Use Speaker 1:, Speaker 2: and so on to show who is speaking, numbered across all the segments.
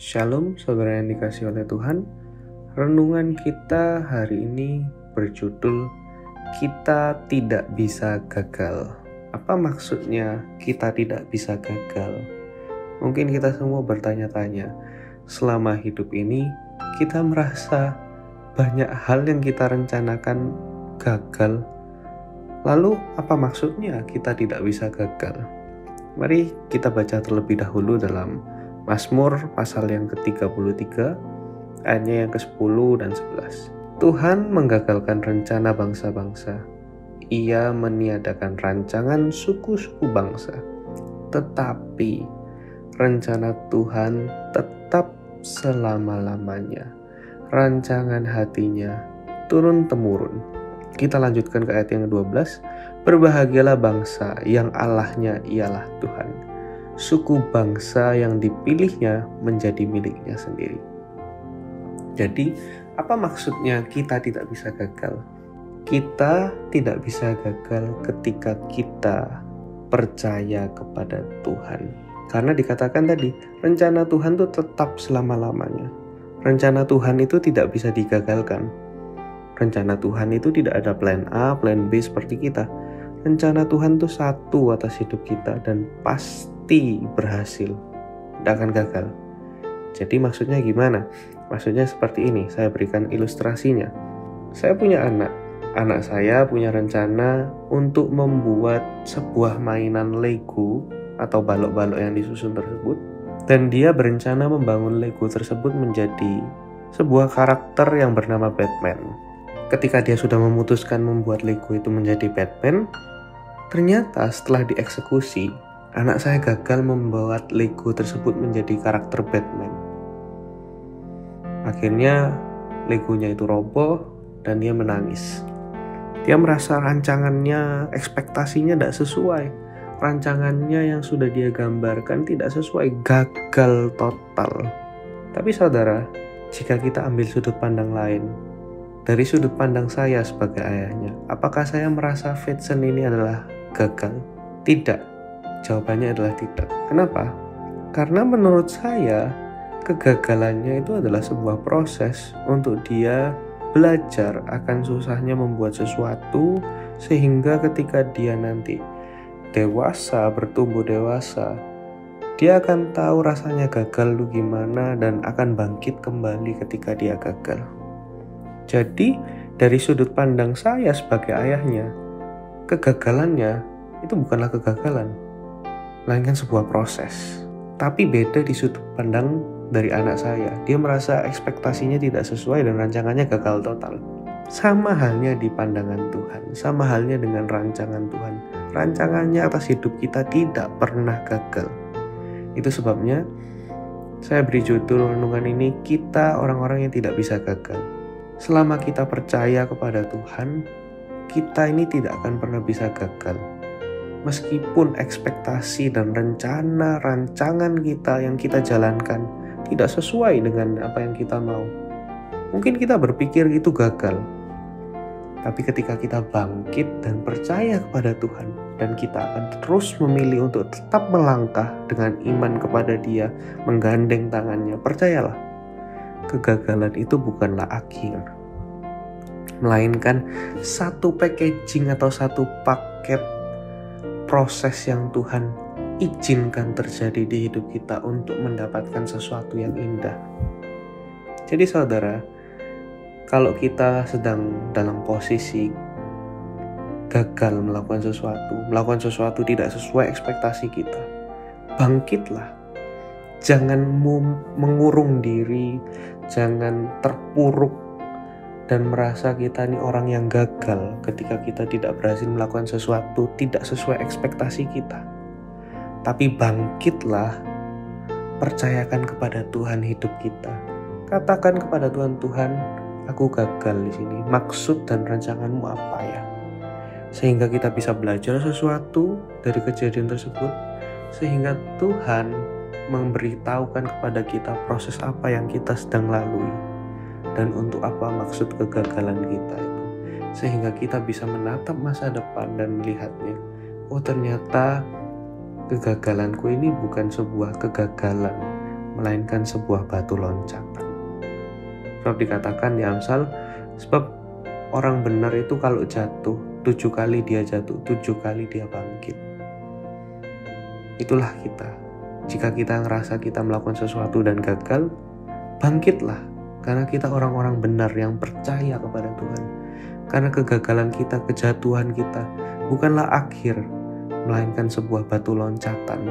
Speaker 1: Shalom saudara yang dikasih oleh Tuhan. Renungan kita hari ini berjudul Kita Tidak Bisa Gagal. Apa maksudnya kita tidak bisa gagal? Mungkin kita semua bertanya-tanya, selama hidup ini kita merasa banyak hal yang kita rencanakan gagal. Lalu apa maksudnya kita tidak bisa gagal? Mari kita baca terlebih dahulu dalam Mazmur pasal yang ke-33, ayatnya yang ke-10 dan 11. Tuhan menggagalkan rencana bangsa-bangsa. Ia meniadakan rancangan suku-suku bangsa. Tetapi rencana Tuhan tetap selama-lamanya. Rancangan hatinya turun-temurun. Kita lanjutkan ke ayat yang ke-12. Berbahagialah bangsa yang Allahnya ialah Tuhan. Suku bangsa yang dipilihnya menjadi miliknya sendiri. Jadi, apa maksudnya kita tidak bisa gagal? Kita tidak bisa gagal ketika kita percaya kepada Tuhan. Karena dikatakan tadi, rencana Tuhan itu tetap selama-lamanya. Rencana Tuhan itu tidak bisa digagalkan. Rencana Tuhan itu tidak ada plan A, plan B seperti kita. Rencana Tuhan itu satu atas hidup kita dan pasti berhasil, tidak akan gagal. Jadi maksudnya gimana? Maksudnya seperti ini, saya berikan ilustrasinya. Saya punya anak saya punya rencana untuk membuat sebuah mainan Lego atau balok-balok yang disusun tersebut. Dan dia berencana membangun Lego tersebut menjadi sebuah karakter yang bernama Batman. Ketika dia sudah memutuskan membuat Lego itu menjadi Batman, ternyata setelah dieksekusi, anak saya gagal membuat Lego tersebut menjadi karakter Batman. Akhirnya Legonya itu roboh dan dia menangis. Dia merasa rancangannya, ekspektasinya tidak sesuai. Rancangannya yang sudah dia gambarkan tidak sesuai, gagal total. Tapi saudara, jika kita ambil sudut pandang lain, dari sudut pandang saya sebagai ayahnya, apakah saya merasa Vincent ini adalah gagal? Tidak. Jawabannya adalah tidak. Kenapa? Karena menurut saya, kegagalannya itu adalah sebuah proses untuk dia belajar akan susahnya membuat sesuatu, sehingga ketika dia nanti dewasa, bertumbuh dewasa, dia akan tahu rasanya gagal itu gimana dan akan bangkit kembali ketika dia gagal. Jadi, dari sudut pandang saya sebagai ayahnya, kegagalannya itu bukanlah kegagalan, melainkan sebuah proses. Tapi beda di sudut pandang dari anak saya. Dia merasa ekspektasinya tidak sesuai dan rancangannya gagal total. Sama halnya di pandangan Tuhan, sama halnya dengan rancangan Tuhan. Rancangannya atas hidup kita tidak pernah gagal. Itu sebabnya saya beri judul renungan ini, kita orang-orang yang tidak bisa gagal. Selama kita percaya kepada Tuhan, kita ini tidak akan pernah bisa gagal. Meskipun ekspektasi dan rencana, rancangan kita yang kita jalankan tidak sesuai dengan apa yang kita mau. Mungkin kita berpikir itu gagal. Tapi ketika kita bangkit dan percaya kepada Tuhan, dan kita akan terus memilih untuk tetap melangkah dengan iman kepada Dia, menggandeng tangannya, percayalah, kegagalan itu bukanlah akhir, melainkan satu packaging atau satu paket proses yang Tuhan izinkan terjadi di hidup kita untuk mendapatkan sesuatu yang indah. Jadi saudara, kalau kita sedang dalam posisi gagal melakukan sesuatu tidak sesuai ekspektasi kita, bangkitlah. Jangan mengurung diri, jangan terpuruk dan merasa kita ini orang yang gagal ketika kita tidak berhasil melakukan sesuatu tidak sesuai ekspektasi kita. Tapi bangkitlah, percayakan kepada Tuhan hidup kita. Katakan kepada Tuhan, Tuhan, aku gagal di sini. Maksud dan rancanganmu apa ya? Sehingga kita bisa belajar sesuatu dari kejadian tersebut, sehingga Tuhan memberitahukan kepada kita proses apa yang kita sedang lalui dan untuk apa maksud kegagalan kita itu, sehingga kita bisa menatap masa depan dan melihatnya. Oh, ternyata kegagalanku ini bukan sebuah kegagalan, melainkan sebuah batu loncatan. Sebab dikatakan di Amsal, sebab orang benar itu kalau jatuh, 7 kali dia jatuh, 7 kali dia bangkit. Itulah kita. Jika kita ngerasa kita melakukan sesuatu dan gagal, bangkitlah. Karena kita orang-orang benar yang percaya kepada Tuhan. Karena kegagalan kita, kejatuhan kita bukanlah akhir, melainkan sebuah batu loncatan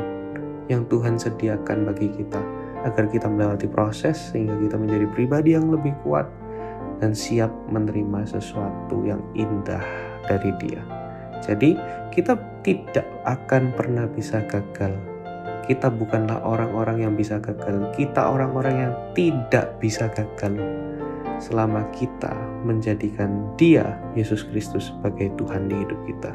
Speaker 1: yang Tuhan sediakan bagi kita, agar kita melewati proses sehingga kita menjadi pribadi yang lebih kuat dan siap menerima sesuatu yang indah dari Dia. Jadi kita tidak akan pernah bisa gagal. Kita bukanlah orang-orang yang bisa gagal. Kita orang-orang yang tidak bisa gagal selama kita menjadikan Dia, Yesus Kristus, sebagai Tuhan di hidup kita.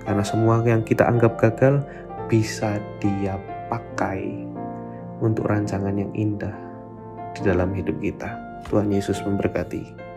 Speaker 1: Karena semua yang kita anggap gagal bisa Dia pakai untuk rancangan yang indah di dalam hidup kita. Tuhan Yesus memberkati.